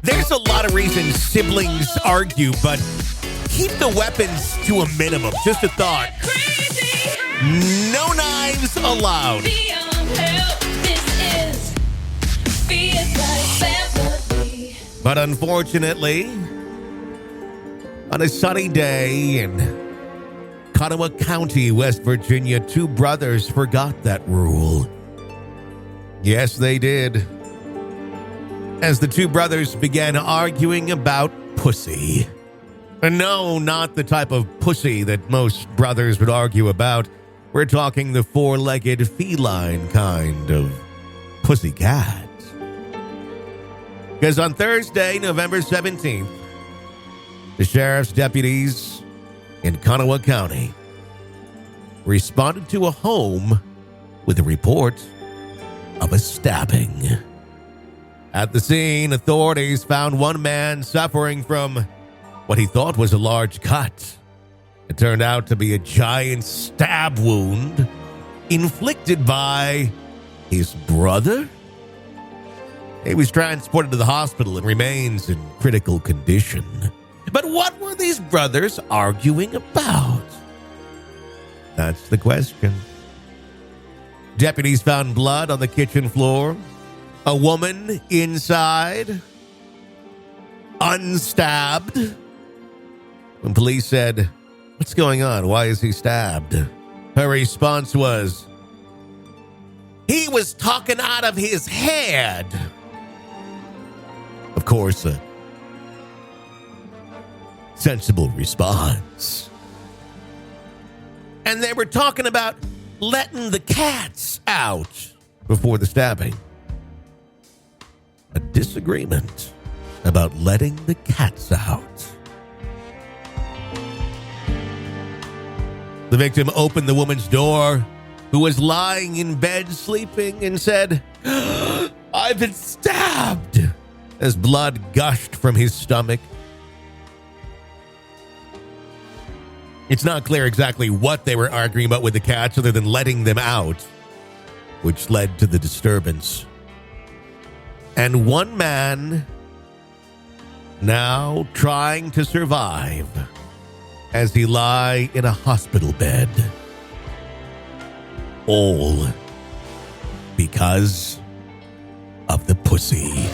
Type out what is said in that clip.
There's a lot of reasons siblings argue, but keep the weapons to a minimum. Just a thought. No knives allowed. But unfortunately, on a sunny day in Kanawha County, West Virginia, two brothers forgot that rule. Yes, they did. As the two brothers began arguing about pussy. And no, not the type of pussy that most brothers would argue about. We're talking the four-legged feline kind of pussycat. Because on Thursday, November 17th, the sheriff's deputies in Kanawha County responded to a home with a report of a stabbing. At the scene, authorities found one man suffering from what he thought was a large cut. It turned out to be a giant stab wound inflicted by his brother. He was transported to the hospital and remains in critical condition. But what were these brothers arguing about? That's the question. Deputies found blood on the kitchen floor. A woman inside, unstabbed. When police said, "What's going on? Why is he stabbed?" her response was, "He was talking out of his head." Of course, a sensible response. And they were talking about letting the cats out before the stabbing. A disagreement about letting the cats out. The victim opened the woman's door, who was lying in bed sleeping, and said, "I've been stabbed," as blood gushed from his stomach. It's not clear exactly what they were arguing about with the cats other than letting them out, which led to the disturbance. And one man now trying to survive as he lie in a hospital bed. All because of the pussy.